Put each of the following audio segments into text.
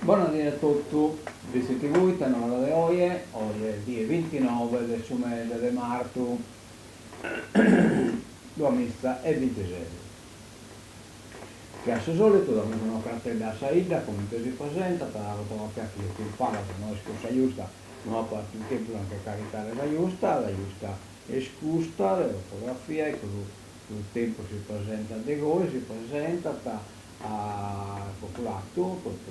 Buonasera a tutti, visiti voi, tenore di oggi è il 29 del mese di marzo 2026. Che a solito abbiamo una cartella a saida, come si presenta, per la fotografia che io parlo, che non è scusa giusta, non ho fatto il tempo anche caricare la giusta è scusa, la fotografia, e con il tempo si presenta di voi, si presenta a popolato, popolato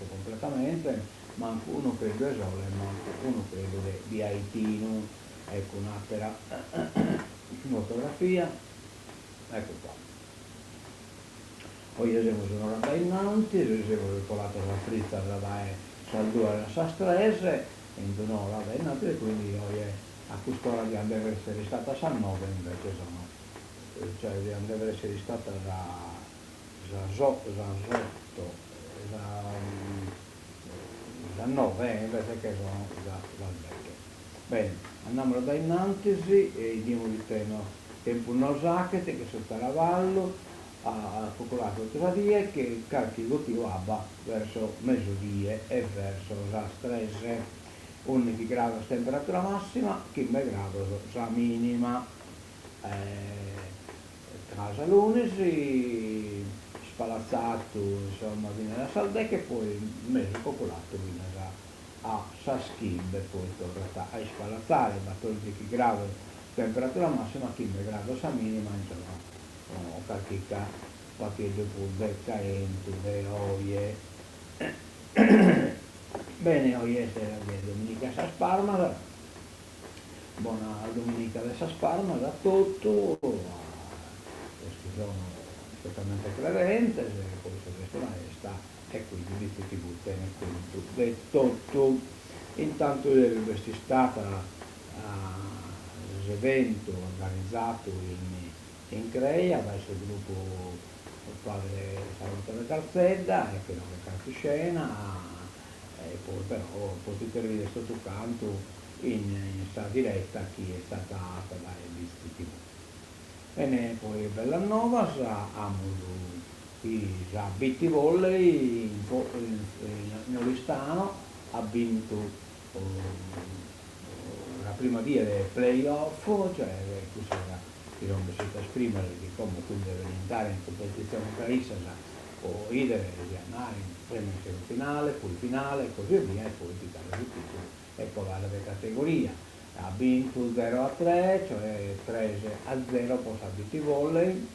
completamente, manco uno credo è sole, manco uno credo di Haitino, ecco un'altra fotografia, ecco qua. Poi abbiamo un'ora innanzi, abbiamo ricolato la fritta da saldura e sastrese, in un'ora da innanzi, e quindi oggi a quest'ora deve essere stata a San 9, invece sono, cioè deve essere stata da 8, da 9, invece che sono da 10. Bene, andiamo da innanzi e diamo il tempo non sacche che sotto la vallo a popolato Tradie che carichi gotivo abba verso mezzodie e verso la stresse 11 gradi temperatura massima, 15 gradi la minima. Casa lunesi spalazzato insomma viene la Saldecca e poi il mese popolato viene a Saschimbe, poi torna a spalazzare da 12 gradi temperatura massima, 15 gradi la minima, insomma qualche depulbecca entro le oie. Bene, oggi è domenica sa Sparmada, buona domenica da sa Sparmada a tutto, questi sono totalmente credenti, poi questo maestra e quindi vi ti buttano conto di tutto. Intanto è stata l'evento organizzato in CREA verso il gruppo il padre Salvatore Calzedda e che non è cartoscena, e poi però potete vedere sotto canto in sta diretta chi è stata dai visti TV. E poi Bellanova amo qui già Bitti Volley in Olistano ha vinto la prima via dei playoff, cioè questo era che non riuscito a esprimere di come quindi deve entrare in competizione paese o idere di andare in prima semifinale, poi finale e così via, e poi tirare il titolo e poi va alla categoria. Ha vinto 0-3, cioè 3-0 poi ha vinto i volley,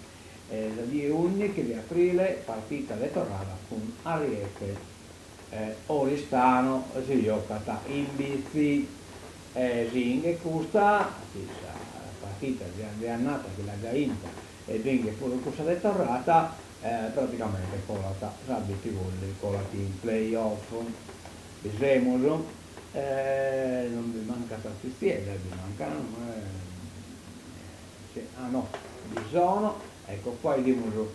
da 11 di aprile partita elettorale con Ariete Oristano, si gioca in bici, Ring Custa, partita di annata che l'ha già vinta e venga pure questa elettorata, praticamente colata Sabiti Volli, colati in playoff. Bisogno, non vi manca Tastistiera, vi mancano, no, vi sono, ecco qua abbiamo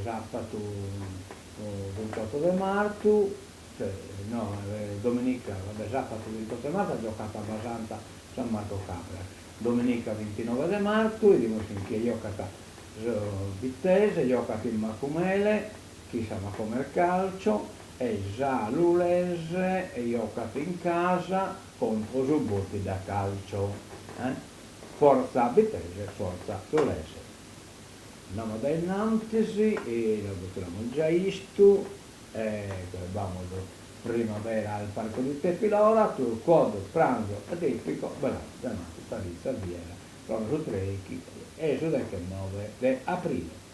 esatto il 28 di marzo, cioè, no, domenica, vabbè, sabato 28 marzo ha giocato a Basanta San Marco Capra, domenica 29 di marzo, e dimostra che ha giocato Vittese, ha giocato il Macumele, chissà ma come il calcio, e già l'Ulese e giocato in casa contro Subotti da calcio. Forza Vittese, forza l'Ulese. Andiamo da innanzi e lo abbiamo già visto, abbiamo primavera al parco di Tepilora, turcodo, pranzo, tipico, bravo, davanti, Parigi, Salviera, proprio su 3 e su 9 di aprile.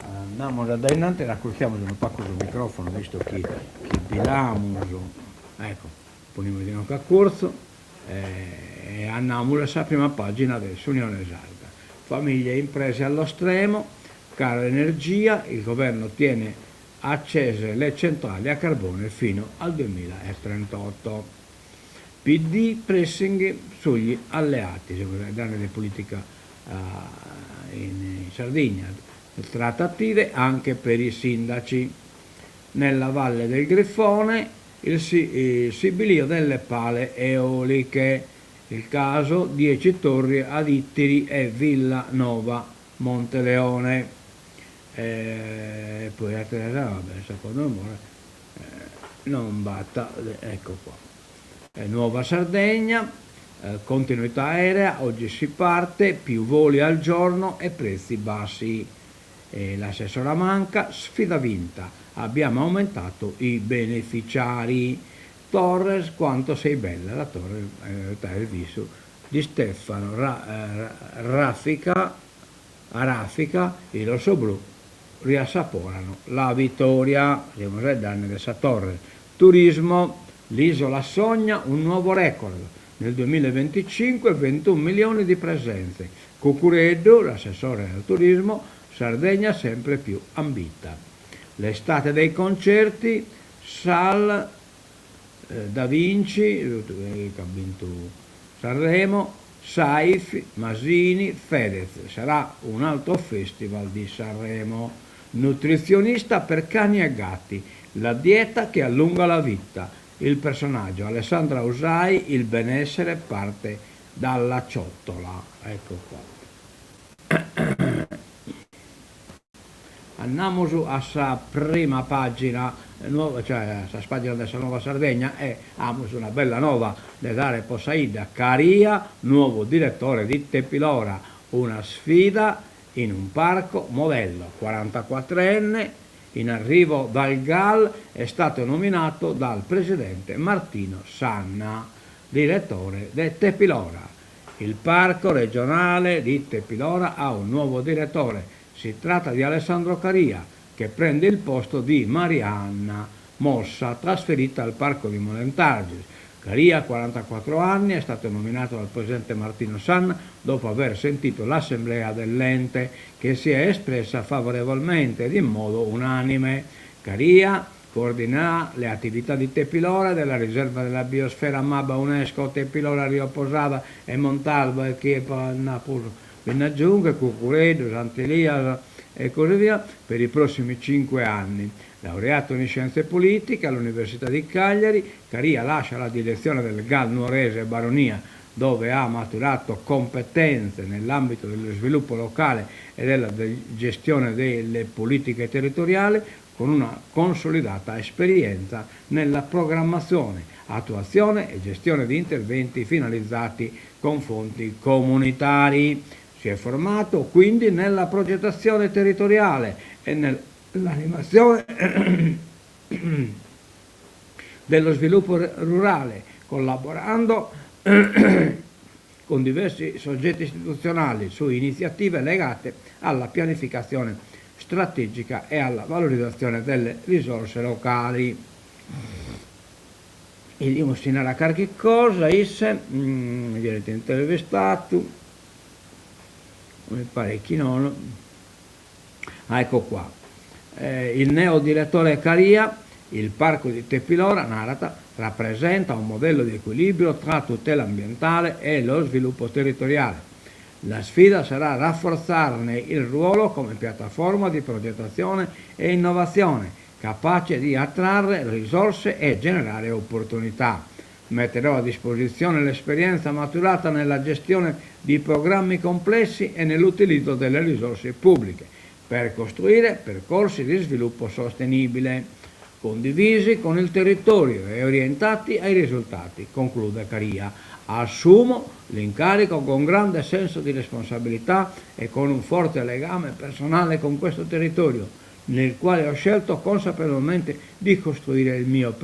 Andiamo da innanzi, raccogliamo un pacco sul microfono, visto che bilamo, ecco, poniamo di nuovo a corso. E andiamo alla prima pagina adesso, Unione Sarda. Famiglie e imprese allo stremo, cara energia, il governo tiene accese le centrali a carbone fino al 2038. PD pressing sugli alleati, danno di politica in Sardegna, trattative anche per i sindaci. Nella valle del Grifone il sibilio delle pale eoliche, il caso 10 torri ad Ittiri e Villa Nova, Monteleone. Poi la Teresa, vabbè, secondo amore, non batta, ecco qua. Nuova Sardegna, continuità aerea, oggi si parte, più voli al giorno e prezzi bassi. L'assessora Manca, sfida vinta, abbiamo aumentato i beneficiari. Torres, quanto sei bella, la torre il viso di Stefano Raffica, il rossoblu riassaporano la vittoria. Siamo ai danni della torre. Turismo, l'isola sogna un nuovo record. Nel 2025 21 milioni di presenze. Cucureddu, l'assessore al turismo, Sardegna sempre più ambita. L'estate dei concerti, Sal, Da Vinci, che ha vinto Sanremo, Saif, Masini, Fedez. Sarà un altro festival di Sanremo. Nutrizionista per cani e gatti, la dieta che allunga la vita. Il personaggio Alessandra Usai, il benessere parte dalla ciotola. Ecco qua. Andiamo su a sa prima pagina, cioè a pagina della Nuova Sardegna, e abbiamo una bella nuova da dare Posaida Caria, nuovo direttore di Tepilora, una sfida in un parco modello, 44enne, in arrivo dal GAL, è stato nominato dal presidente Martino Sanna, direttore di Tepilora. Il parco regionale di Tepilora ha un nuovo direttore. Si tratta di Alessandro Caria, che prende il posto di Marianna Mossa, trasferita al parco di Molentargis. Caria, 44 anni, è stato nominato dal presidente Martino Sanna dopo aver sentito l'assemblea dell'ente, che si è espressa favorevolmente ed in modo unanime. Caria coordinerà le attività di Tepilora, della riserva della biosfera MABA UNESCO, Tepilora, Rio Posada e Montalvo e Chiepa Napur. Aggiunge Cucureddu, Sant'Elia e così via per i prossimi 5 anni. Laureato in scienze politiche all'Università di Cagliari, Caria lascia la direzione del GAL Nuorese Baronia, dove ha maturato competenze nell'ambito dello sviluppo locale e della gestione delle politiche territoriali, con una consolidata esperienza nella programmazione, attuazione e gestione di interventi finalizzati con fonti comunitari. Si è formato quindi nella progettazione territoriale e nell'animazione dello sviluppo rurale, collaborando con diversi soggetti istituzionali su iniziative legate alla pianificazione strategica e alla valorizzazione delle risorse locali. Il Mussinara qualche cosa, viene intervistato. Mi pare che non. Ecco qua. Il neodirettore Caria, il parco di Tepilora, narrata, rappresenta un modello di equilibrio tra tutela ambientale e lo sviluppo territoriale. La sfida sarà rafforzarne il ruolo come piattaforma di progettazione e innovazione, capace di attrarre risorse e generare opportunità. Metterò a disposizione l'esperienza maturata nella gestione di programmi complessi e nell'utilizzo delle risorse pubbliche per costruire percorsi di sviluppo sostenibile, condivisi con il territorio e orientati ai risultati, conclude Caria. Assumo l'incarico con grande senso di responsabilità e con un forte legame personale con questo territorio, nel quale ho scelto consapevolmente di costruire il mio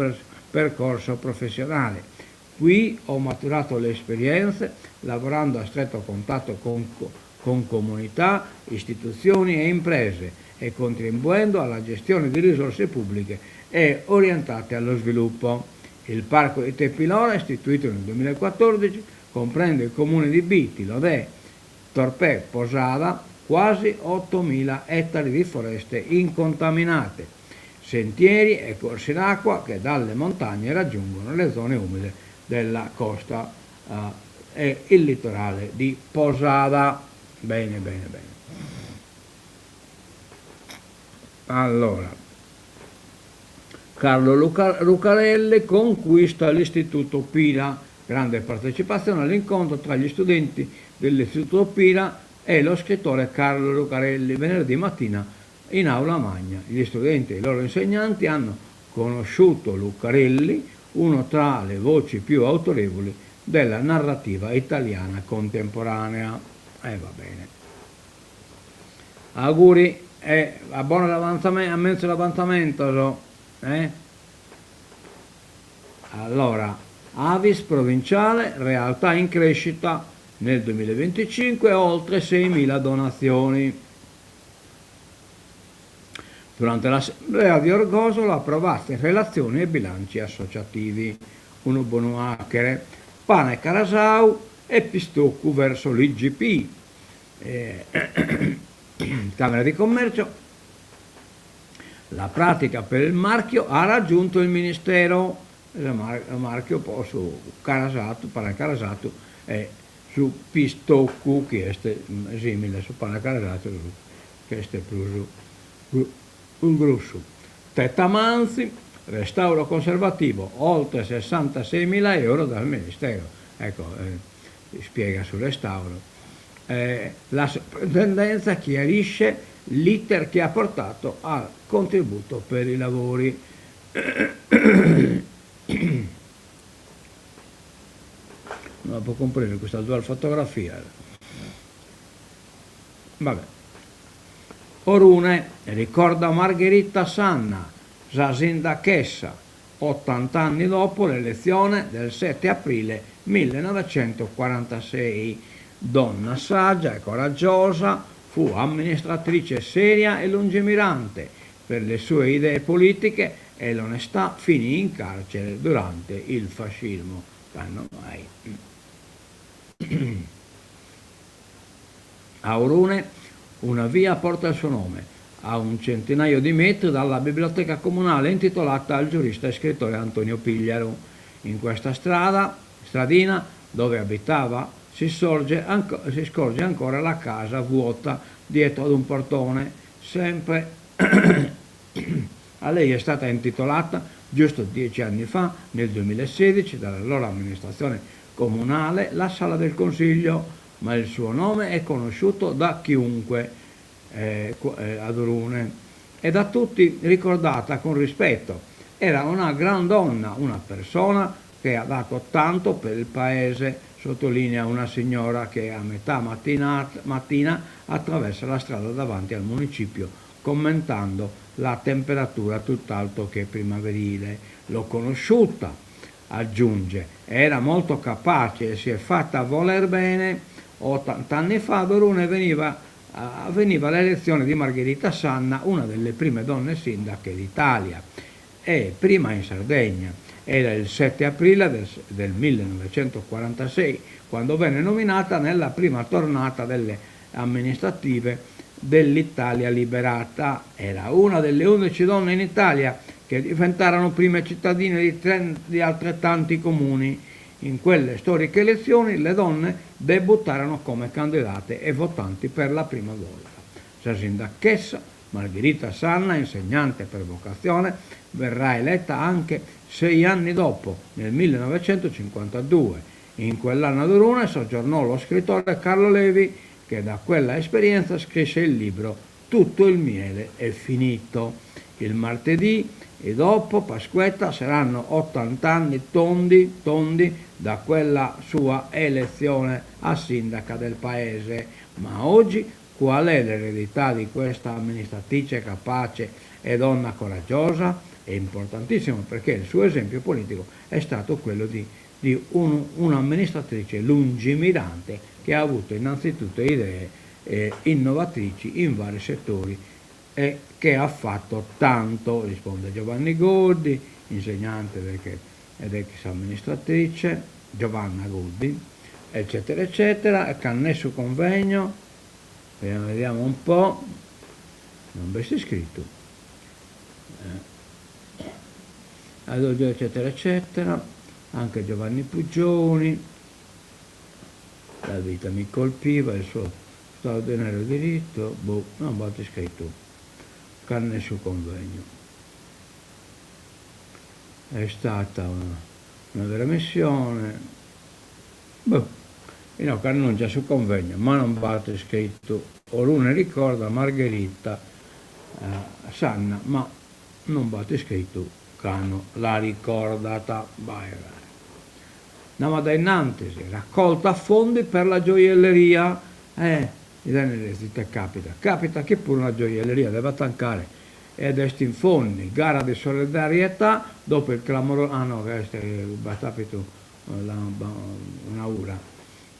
percorso professionale. Qui ho maturato le esperienze lavorando a stretto contatto con comunità, istituzioni e imprese e contribuendo alla gestione di risorse pubbliche e orientate allo sviluppo. Il parco di Tepilora, istituito nel 2014, comprende il comune di Biti, Lodè, Torpè, Posada, quasi 8.000 ettari di foreste incontaminate, sentieri e corsi d'acqua che dalle montagne raggiungono le zone umide della costa e il litorale di Posada. Bene. Allora, Carlo Lucarelli conquista l'Istituto Pira, grande partecipazione all'incontro tra gli studenti dell'Istituto Pira e lo scrittore Carlo Lucarelli venerdì mattina in aula magna. Gli studenti e i loro insegnanti hanno conosciuto Lucarelli, uno tra le voci più autorevoli della narrativa italiana contemporanea. Va bene. Auguri e a buon avanzamento, a mezzo l'avanzamento. Allora, Avis provinciale, realtà in crescita nel 2025, oltre 6.000 donazioni. Durante l'assemblea di Orgosolo approvate relazioni e bilanci associativi. Uno Bonuachere, Pane Carasau e Pistoccu verso l'IGP. Camera di Commercio. La pratica per il marchio ha raggiunto il Ministero. Il marchio su Carasato, Pane Carasato e su Pistoccu, che è simile su Pane Carasato, che è più un grosso. Tettamanzi, restauro conservativo, oltre 66.000 euro dal Ministero. Ecco, spiega sul restauro. La soprintendenza chiarisce l'iter che ha portato al contributo per i lavori. Non la può comprendere questa dual fotografia. Vabbè. Orune ricorda Margherita Sanna, sindachessa, 80 anni dopo l'elezione del 7 aprile 1946. Donna saggia e coraggiosa, fu amministratrice seria e lungimirante. Per le sue idee politiche e l'onestà finì in carcere durante il fascismo. A Orune una via porta il suo nome, a un centinaio di metri dalla biblioteca comunale intitolata al giurista e scrittore Antonio Pigliaro. In questa stradina dove abitava si scorge ancora la casa vuota dietro ad un portone, sempre a lei è stata intitolata giusto 10 anni fa, nel 2016, dall'allora amministrazione comunale, la Sala del Consiglio, ma il suo nome è conosciuto da chiunque ad Orune e da tutti ricordata con rispetto. Era una gran donna, una persona che ha dato tanto per il paese, sottolinea una signora che a metà mattina attraversa la strada davanti al municipio, commentando la temperatura tutt'altro che primaverile. L'ho conosciuta, aggiunge, era molto capace e si è fatta voler bene. 80 anni fa ad Orune avveniva l'elezione di Margherita Sanna, una delle prime donne sindache d'Italia, e prima in Sardegna. Era il 7 aprile del 1946, quando venne nominata nella prima tornata delle amministrative dell'Italia liberata. Era una delle 11 donne in Italia che diventarono prime cittadine di altrettanti comuni. In quelle storiche elezioni le donne debuttarono come candidate e votanti per la prima volta. Sindachessa Margherita Sanna, insegnante per vocazione, verrà eletta anche 6 anni dopo, nel 1952. In quell'anno ad Orune soggiornò lo scrittore Carlo Levi, che da quella esperienza scrisse il libro Tutto il miele è finito. Il martedì e dopo Pasquetta saranno 80 anni tondi da quella sua elezione a sindaca del paese. Ma oggi qual è l'eredità di questa amministratrice capace e donna coraggiosa? È importantissimo perché il suo esempio politico è stato quello di un'amministratrice lungimirante che ha avuto innanzitutto idee innovatrici in vari settori e che ha fatto tanto, risponde Giovanni Goldi, insegnante ed ex amministratrice, Giovanna Goldi, eccetera, eccetera, Cannesso Convegno, vediamo un po', non avessi scritto, eccetera, eccetera, anche Giovanni Puggioni, la vita mi colpiva, il suo straordinario diritto, non ho scritto. Carne su convegno. È stata una vera missione. che annuncia sul convegno, ma non batte scritto. Orune ricorda Margherita Sanna, ma non batte scritto, Cano la ricordata. Andiamo da innanzi, raccolta fondi per la gioielleria. Capita che pure una gioielleria deve tancare ed est in fondi, gara di solidarietà dopo il clamoroso,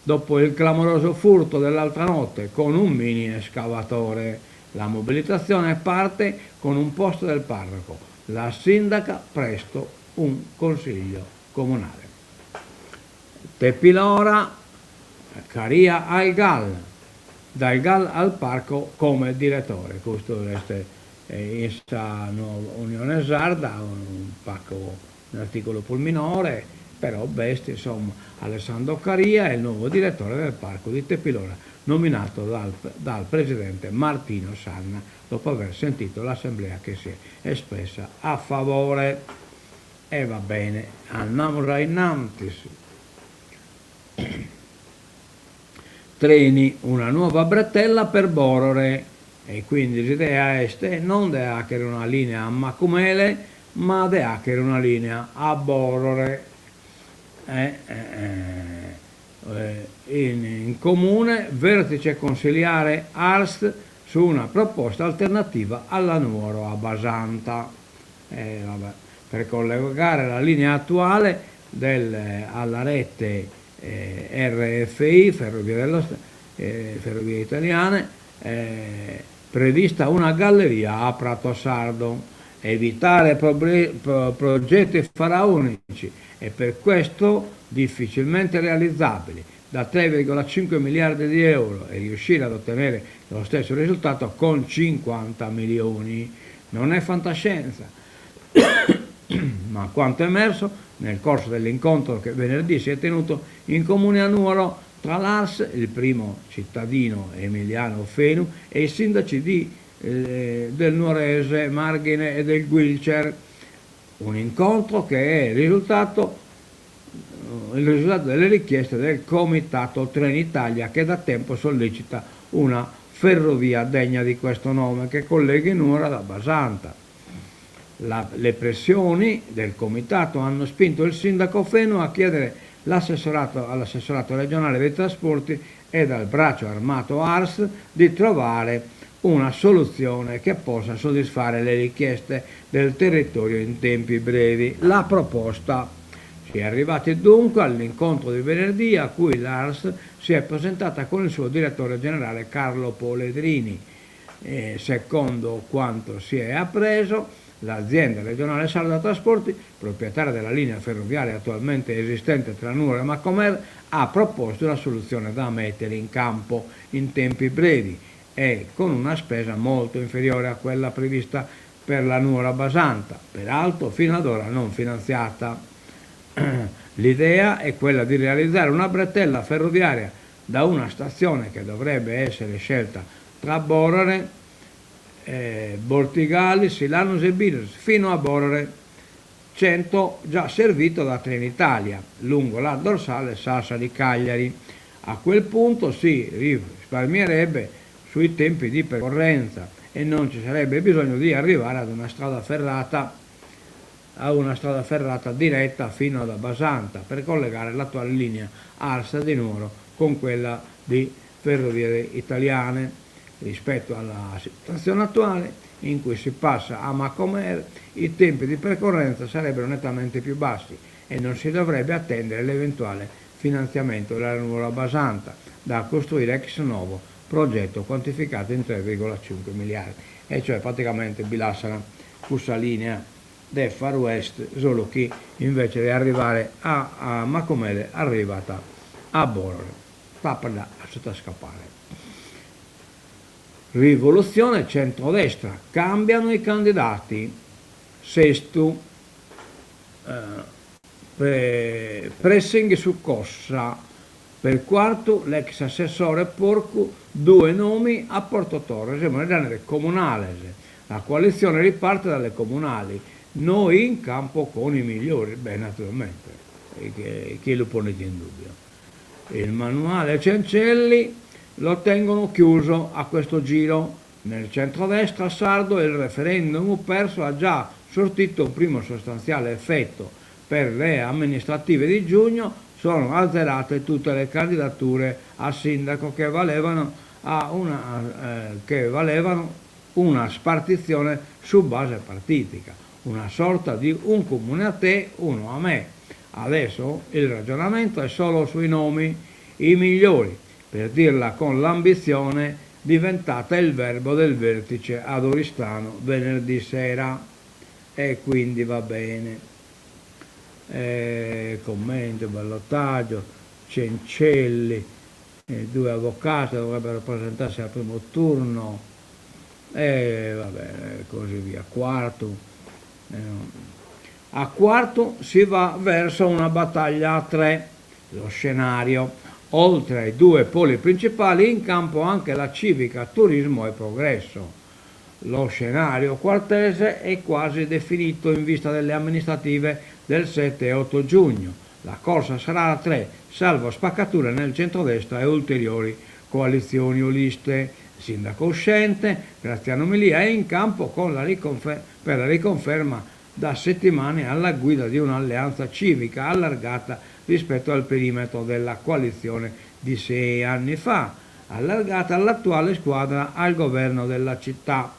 dopo il clamoroso furto dell'altra notte con un mini escavatore. La mobilitazione parte con un posto del parroco, la sindaca presto un consiglio comunale. Tepilora, Caria al GAL, dal GAL al parco come direttore. Questo è in Unione Sarda, un articolo pulminore, però bestia, insomma, Alessandro Caria è il nuovo direttore del parco di Tepilora, nominato dal presidente Martino Sanna, dopo aver sentito l'assemblea che si è espressa a favore. E va bene, andiamo da innanzi. Treni, una nuova bretella per Borore, e quindi l'idea è non di avere una linea a Macumele, ma di avere una linea a Borore. In comune, vertice consiliare ARST su una proposta alternativa alla Nuoro a Basanta, per collegare la linea attuale alla rete RFI, Ferrovie Italiane, prevista una galleria a Pratosardo, evitare progetti faraonici e per questo difficilmente realizzabili da 3,5 miliardi di euro e riuscire ad ottenere lo stesso risultato con 50 milioni. Non è fantascienza, ma quanto emerso nel corso dell'incontro che venerdì si è tenuto in comune a Nuoro tra l'ARS, il primo cittadino Emiliano Fenu, e i sindaci del Nuorese, Marghine e del Guilcer. Un incontro che è il risultato delle richieste del Comitato Trenitalia, che da tempo sollecita una ferrovia degna di questo nome che colleghi Nuoro da Basanta. Le pressioni del comitato hanno spinto il sindaco Fenu a chiedere all'assessorato regionale dei trasporti e al braccio armato ARS di trovare una soluzione che possa soddisfare le richieste del territorio in tempi brevi. La proposta. Si è arrivati dunque all'incontro di venerdì, a cui l'ARS si è presentata con il suo direttore generale Carlo Poledrini. Secondo quanto si è appreso, l'azienda regionale Sarda Trasporti, proprietaria della linea ferroviaria attualmente esistente tra Nuoro e Macomer, ha proposto una soluzione da mettere in campo in tempi brevi e con una spesa molto inferiore a quella prevista per la Nuoro Basanta, peraltro fino ad ora non finanziata. L'idea è quella di realizzare una bretella ferroviaria da una stazione che dovrebbe essere scelta tra Borore, Bortigali, Silanus e Bilos fino a Borore 100, già servito da Trenitalia lungo la dorsale Sassari-Cagliari. A quel punto si risparmierebbe sui tempi di percorrenza e non ci sarebbe bisogno di arrivare ad una strada ferrata diretta fino ad Basanta per collegare l'attuale linea ARSA di Nuoro con quella di Ferrovie Italiane. Rispetto alla situazione attuale, in cui si passa a Macomer, i tempi di percorrenza sarebbero nettamente più bassi e non si dovrebbe attendere l'eventuale finanziamento della Nuoro Basanta, da costruire ex novo, progetto quantificato in 3,5 miliardi, e cioè praticamente bilassano questa linea del Far West, solo che invece di arrivare a Macomer è arrivata a Borore, sta per là, a scappare. Rivoluzione centrodestra, cambiano i candidati. Sesto, pressing su Cossa. Per quarto, l'ex assessore Porcu, 2 nomi a Porto Torres, siamo nel comunale. La coalizione riparte dalle comunali, noi in campo con i migliori, beh naturalmente, chi lo ponete in dubbio. Il manuale Cencelli lo tengono chiuso a questo giro. Nel centrodestra sardo il referendum perso ha già sortito un primo sostanziale effetto. Per le amministrative di giugno sono azzerate tutte le candidature a sindaco che valevano una spartizione su base partitica, una sorta di un comune a te, uno a me. Adesso il ragionamento è solo sui nomi, i migliori, per dirla con l'ambizione diventata il verbo del vertice ad Oristano venerdì sera, e quindi va bene. Commento, ballottaggio, Cencelli, 2 avvocati dovrebbero presentarsi al primo turno, e vabbè, così via. A quarto si va verso una battaglia a 3, lo scenario. Oltre ai 2 poli principali in campo anche la civica, turismo e progresso. Lo scenario quartese è quasi definito in vista delle amministrative del 7 e 8 giugno. La corsa sarà a 3, salvo spaccature nel centrodestra e ulteriori coalizioni o liste. Sindaco uscente, Graziano Melia è in campo con per la riconferma da settimane alla guida di un'alleanza civica allargata rispetto al perimetro della coalizione di 6 anni fa, allargata all'attuale squadra al governo della città.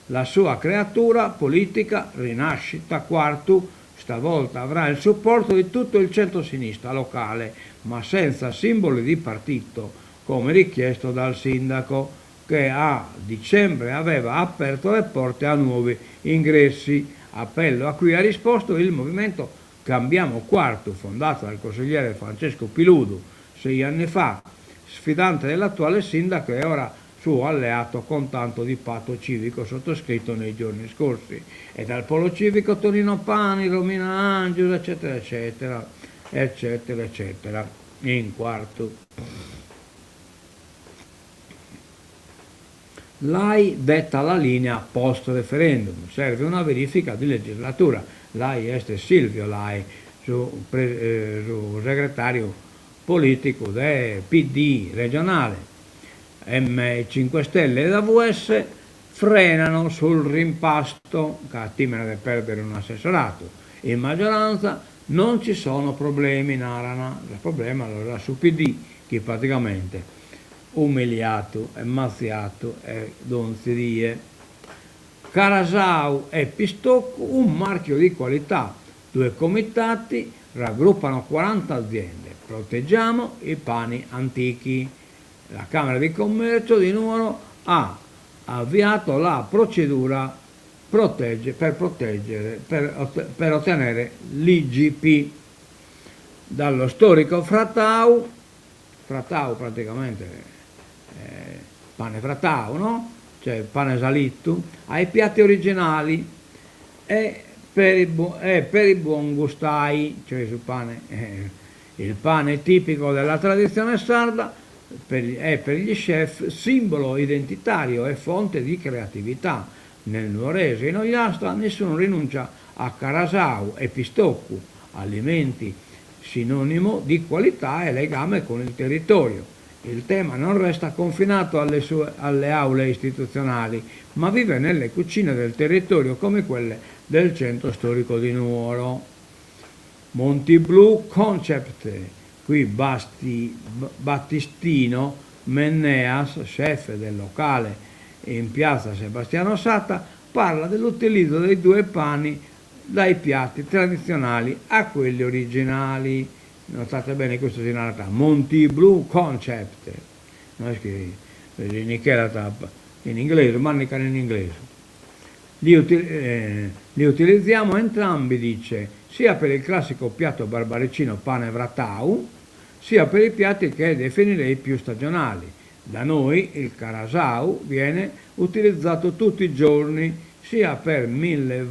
La sua creatura politica, Rinascita Quartu, stavolta avrà il supporto di tutto il centro-sinistra locale, ma senza simboli di partito, come richiesto dal sindaco, che a dicembre aveva aperto le porte a nuovi ingressi, appello a cui ha risposto il movimento Cambiamo Quartu, fondato dal consigliere Francesco Piludu 6 anni fa, sfidante dell'attuale sindaco e ora suo alleato con tanto di patto civico sottoscritto nei giorni scorsi, e dal polo civico Tonino Pani, Romina Angius, eccetera, eccetera, eccetera, eccetera, in quarto. L'AI detta la linea post referendum, serve una verifica di legislatura. L'AI este Silvio Lai, su segretario politico del PD regionale. M5 Stelle ed AVS frenano sul rimpasto, timida di perdere un assessorato. In maggioranza non ci sono problemi, narrano. Il problema allora su PD, che praticamente umiliato e mazziato e donzerie. Carasau e Pistocco, un marchio di qualità. 2 comitati raggruppano 40 aziende. Proteggiamo i pani antichi. La Camera di Commercio di Nuoro ha avviato la procedura per ottenere l'IGP dallo storico Fratau praticamente pane Fratau, no? Cioè pane Salittu, ai piatti originali e per i buon gustai, cioè il pane tipico della tradizione sarda è per gli chef simbolo identitario e fonte di creatività. Nel nuorese e in Ogliastra nessuno rinuncia a Carasau e Pistoccu, alimenti sinonimo di qualità e legame con il territorio. Il tema non resta confinato alle aule istituzionali, ma vive nelle cucine del territorio come quelle del centro storico di Nuoro. Montiblu Concept, qui Battistino Menneas, chef del locale in piazza Sebastiano Satta, parla dell'utilizzo dei 2 pani dai piatti tradizionali a quelli originali. Notate bene, questo si narra Montiblu Concept, non è che in inglese, manica in inglese. Li utilizziamo entrambi, dice, sia per il classico piatto barbaricino pane Vratau, sia per i piatti che definirei più stagionali. Da noi il Carasau viene utilizzato tutti i giorni, sia per 1000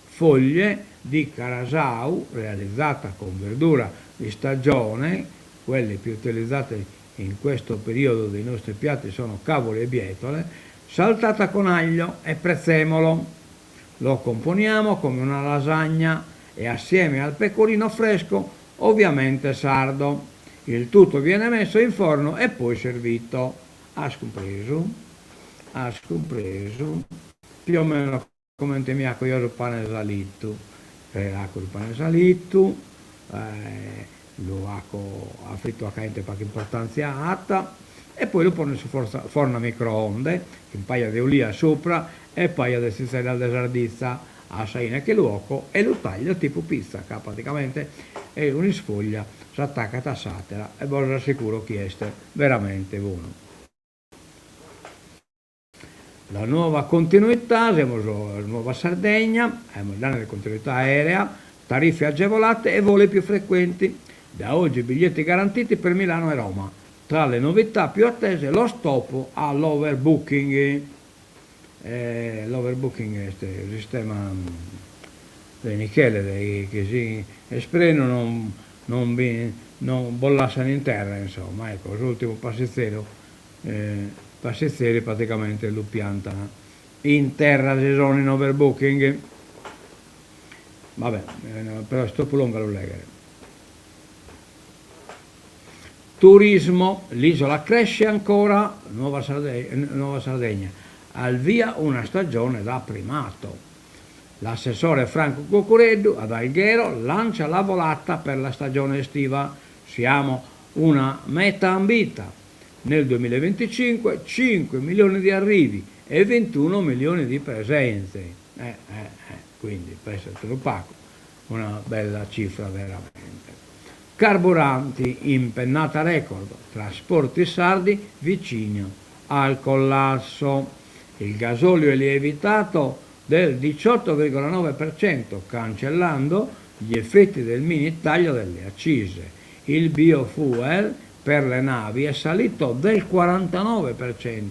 foglie di Carasau realizzata con verdura di stagione. Quelle più utilizzate in questo periodo dei nostri piatti sono cavoli e bietole, saltata con aglio e prezzemolo. Lo componiamo come una lasagna e assieme al pecorino fresco ovviamente sardo. Il tutto viene messo in forno e poi servito. Has compreso? Has compreso? Più o meno come in temmiaco io il pane salito. L'acqua di pane salito, lo acqua a fritto a caliente qualche importanza alta e poi lo pone su forno a microonde, un paio di olio sopra e poi di cizzella di sardizza a saina che luoco e lo taglio tipo pizza, che praticamente è una sfoglia, si attacca a satera e vi assicuro che è veramente buono. La nuova continuità, siamo sulla Nuova Sardegna, danno di continuità aerea, tariffe agevolate e voli più frequenti. Da oggi biglietti garantiti per Milano e Roma. Tra le novità più attese lo stop all'overbooking. L'overbooking è il sistema di Michele che si esprimono non bollassano in terra, insomma, ecco, l'ultimo passeggeri praticamente lo piantano in terra se sono in overbooking. Vabbè, però sto più lungo lo legare. Turismo, l'isola cresce ancora, Nuova Sardegna, al via una stagione da primato. L'assessore Franco Cucureddu ad Alghero lancia la volata per la stagione estiva. Siamo una meta ambita. Nel 2025 5 milioni di arrivi e 21 milioni di presenze. Quindi penso che lo pago, una bella cifra veramente. Carburanti, impennata record, trasporti sardi vicino al collasso. Il gasolio è lievitato del 18,9%, cancellando gli effetti del mini taglio delle accise. Il biofuel per le navi è salito del 49%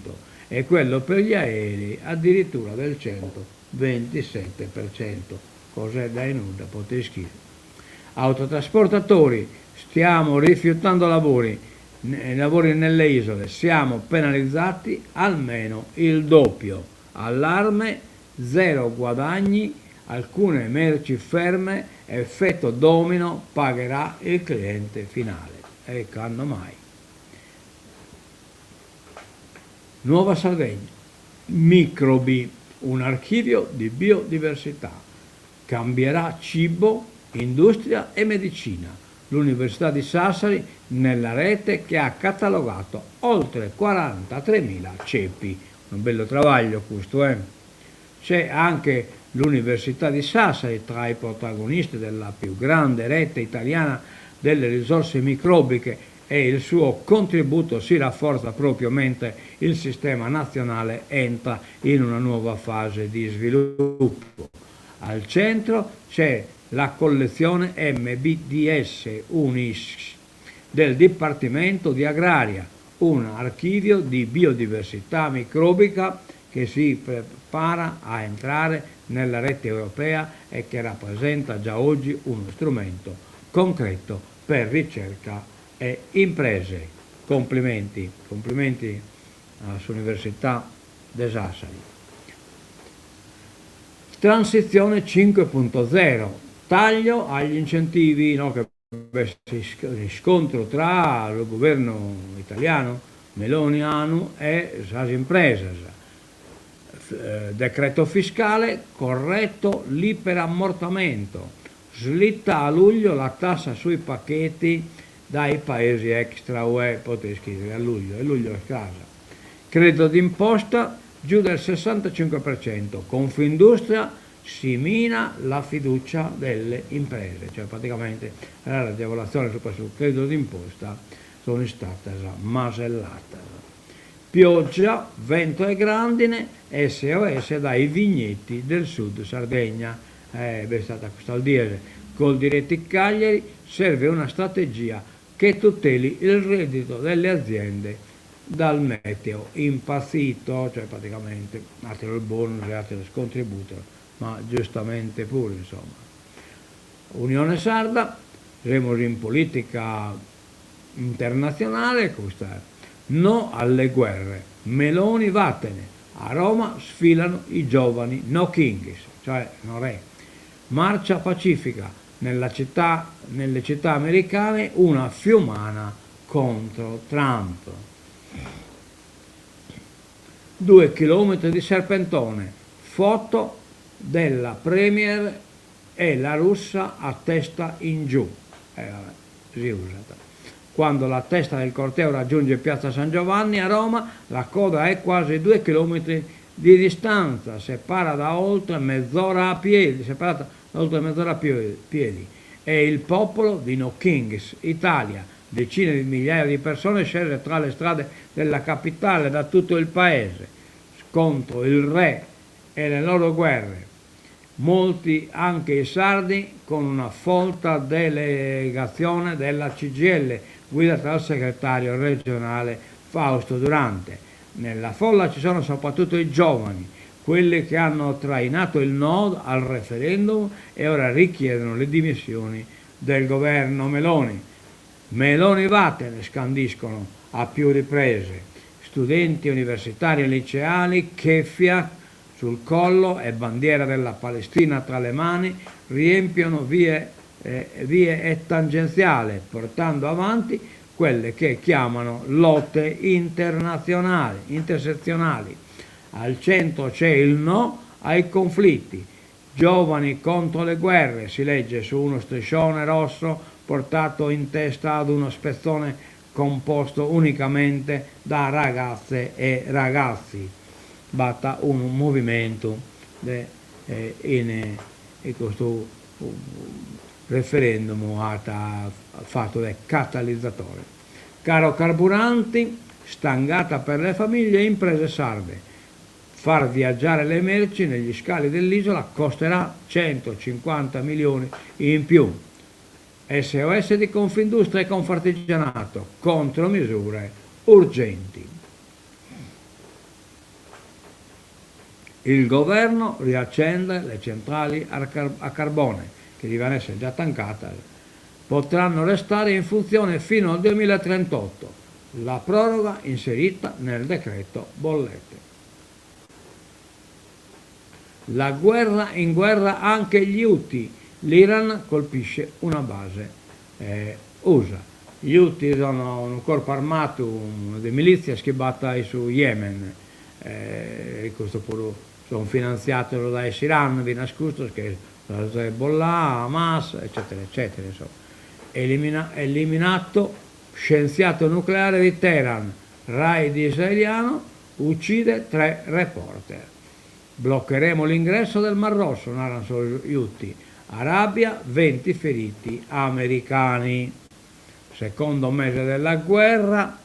e quello per gli aerei addirittura del 127%. Cos'è da inuda, potete scrivere. Autotrasportatori, stiamo rifiutando lavori nelle isole, siamo penalizzati almeno il doppio. Allarme, zero guadagni, alcune merci ferme, effetto domino, pagherà il cliente finale. E quando mai? Nuova Sardegna, microbi, un archivio di biodiversità, cambierà cibo, industria e medicina. L'Università di Sassari nella rete che ha catalogato oltre 43.000 ceppi. Un bello travaglio questo, C'è anche l'Università di Sassari tra i protagonisti della più grande rete italiana delle risorse microbiche e il suo contributo si rafforza proprio mentre il sistema nazionale entra in una nuova fase di sviluppo. Al centro c'è la collezione MBDS UNIS del Dipartimento di Agraria, un archivio di biodiversità microbica che si prepara a entrare nella rete europea e che rappresenta già oggi uno strumento concreto per ricerca e imprese. Complimenti all'Università di Sassari. Transizione 5.0, taglio agli incentivi, che scontro tra il governo italiano, Meloni ANU e le imprese. Decreto fiscale, corretto l'iperammortamento, slitta a luglio la tassa sui pacchetti dai paesi extra UE, potete scrivere a luglio è casa. Credito d'imposta giù del 65%, Confindustria si mina la fiducia delle imprese, cioè praticamente le agevolazioni sul credito d'imposta sono state masellate. Pioggia, vento e grandine, SOS dai vigneti del sud Sardegna. È stata questa al Diese, col diretti Cagliari serve una strategia che tuteli il reddito delle aziende dal meteo impazzito, cioè praticamente altro il bonus, altro il contributo, ma giustamente pure, insomma. Unione Sarda, siamo in politica internazionale, questa è. No alle guerre, Meloni vattene, a Roma sfilano i giovani no kings, cioè no re. Marcia pacifica, nelle città americane una fiumana contro Trump. 2 chilometri di serpentone, foto della Premier e la russa a testa in giù. Si usa. Quando la testa del corteo raggiunge Piazza San Giovanni a Roma, la coda è quasi 2 chilometri di distanza, separata da oltre mezz'ora a piedi, e il popolo di No Kings, Italia, decine di migliaia di persone scese tra le strade della capitale da tutto il paese contro il re e le loro guerre. Molti anche i sardi, con una folta delegazione della CGIL guidata dal segretario regionale Fausto Durante. Nella folla ci sono soprattutto i giovani, quelli che hanno trainato il no al referendum e ora richiedono le dimissioni del governo Meloni. Meloni vattene, scandiscono a più riprese. Studenti universitari e liceali, keffia sul collo e bandiera della Palestina tra le mani, riempiono vie e tangenziale, portando avanti quelle che chiamano lotte internazionali, intersezionali. Al centro c'è il no ai conflitti. Giovani contro le guerre, si legge su uno striscione rosso portato in testa ad uno spezzone composto unicamente da ragazze e ragazzi. Batta un movimento in questo referendum fatto da catalizzatore. Caro carburanti, stangata per le famiglie e imprese sarde. Far viaggiare le merci negli scali dell'isola costerà 150 milioni in più. SOS di Confindustria e Confartigianato, contromisure urgenti. Il governo riaccende le centrali a carbone, che devono essere già tankate, potranno restare in funzione fino al 2038, la proroga inserita nel decreto bollette. La guerra in guerra anche gli Houthi, l'Iran colpisce una base USA. Gli Houthi sono un corpo armato di milizia schibata su Yemen, questo pure sono finanziati da Iran, vi nascosto che da Hezbollah, Hamas, eccetera, eccetera. Insomma. Eliminato scienziato nucleare di Teheran, raid israeliano, uccide 3 reporter. Bloccheremo l'ingresso del Mar Rosso, narrano solo gli Houthi. Arabia, 20 feriti americani. Secondo mese della guerra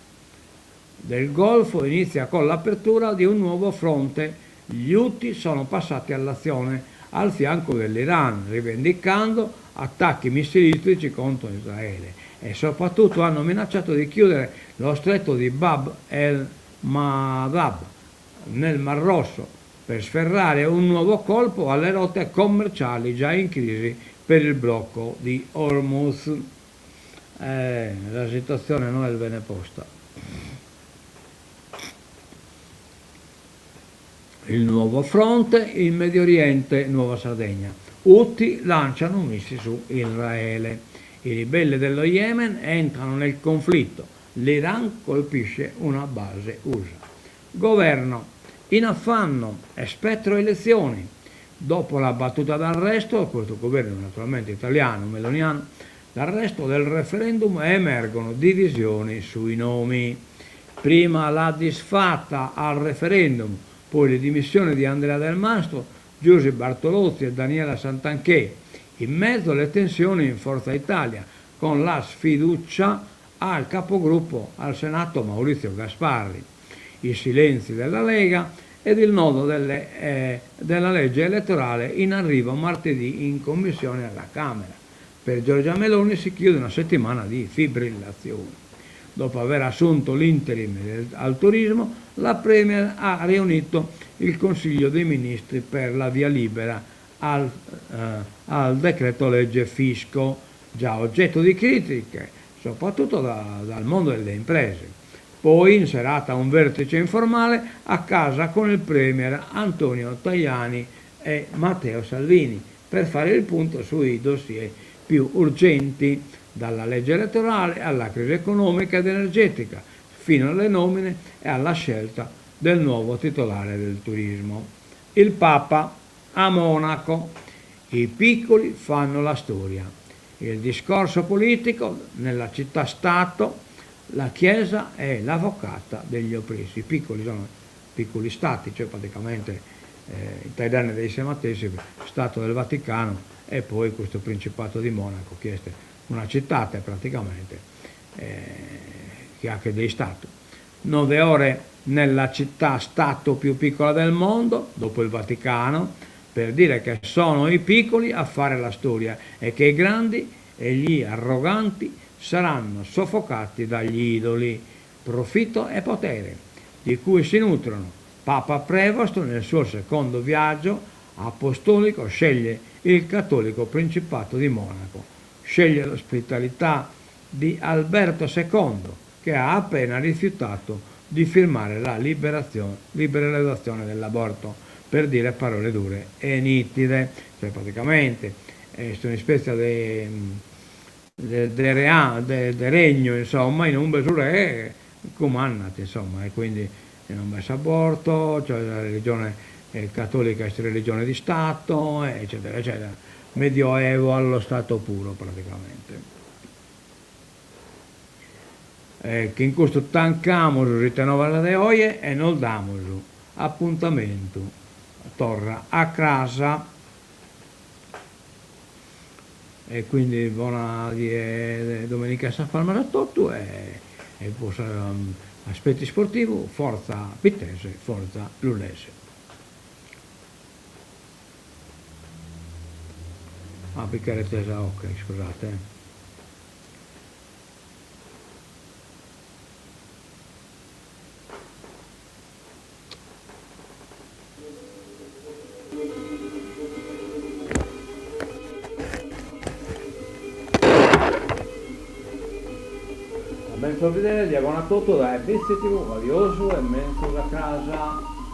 del Golfo inizia con l'apertura di un nuovo fronte. Gli Houthi sono passati all'azione al fianco dell'Iran, rivendicando attacchi missilistici contro Israele e soprattutto hanno minacciato di chiudere lo stretto di Bab el-Mandab nel Mar Rosso per sferrare un nuovo colpo alle rotte commerciali già in crisi per il blocco di Hormuz. La situazione non è bene posta. Il nuovo fronte, il Medio Oriente, Nuova Sardegna. Houthi lanciano missili su Israele. I ribelli dello Yemen entrano nel conflitto. L'Iran colpisce una base USA. Governo in affanno e spettro elezioni. Dopo la battuta d'arresto, questo governo naturalmente italiano, meloniano, l'arresto del referendum emergono divisioni sui nomi. Prima la disfatta al referendum, poi le dimissioni di Andrea Del Mastro, Giuseppe Bartolozzi e Daniela Santanchè. In mezzo le tensioni in Forza Italia, con la sfiducia al capogruppo al Senato Maurizio Gasparri, i silenzi della Lega ed il nodo della legge elettorale in arrivo martedì in commissione alla Camera. Per Giorgia Meloni si chiude una settimana di fibrillazioni. Dopo aver assunto l'interim al turismo, la Premier ha riunito il Consiglio dei Ministri per la via libera al decreto legge fisco, già oggetto di critiche, soprattutto dal mondo delle imprese. Poi in serata un vertice informale a casa con il Premier Antonio Tajani e Matteo Salvini per fare il punto sui dossier più urgenti, dalla legge elettorale alla crisi economica ed energetica, fino alle nomine e alla scelta del nuovo titolare del turismo. Il Papa a Monaco. I piccoli fanno la storia. Il discorso politico nella città-stato, la Chiesa è l'avvocata degli oppressi. I piccoli sono piccoli stati, cioè praticamente italiani dei Sei Matesimi, Stato del Vaticano e poi questo Principato di Monaco, che è una città praticamente che ha anche dei stati. 9 ore nella città-stato più piccola del mondo, dopo il Vaticano, per dire che sono i piccoli a fare la storia e che i grandi e gli arroganti saranno soffocati dagli idoli, profitto e potere, di cui si nutrono. Papa Prevost nel suo secondo viaggio apostolico sceglie il cattolico Principato di Monaco, sceglie l'ospitalità di Alberto II, che ha appena rifiutato di firmare la liberalizzazione dell'aborto, per dire parole dure e nitide, cioè praticamente sono in specie del regno, insomma, in un besure comandati, insomma, e quindi non messo aborto, cioè la religione cattolica è religione di Stato, eccetera, eccetera. Medioevo allo stato puro, praticamente. Che in questo tancamos ritenova le oie e non damos appuntamento torna a casa, e quindi buona domenica San Falmaratotto e aspetti sportivo, forza Pittese, forza Lulese. Piccare tesa, ok, scusate. Ben sorridere, diagono a tutto, dai, pezzi TV, valioso e mezzo da casa.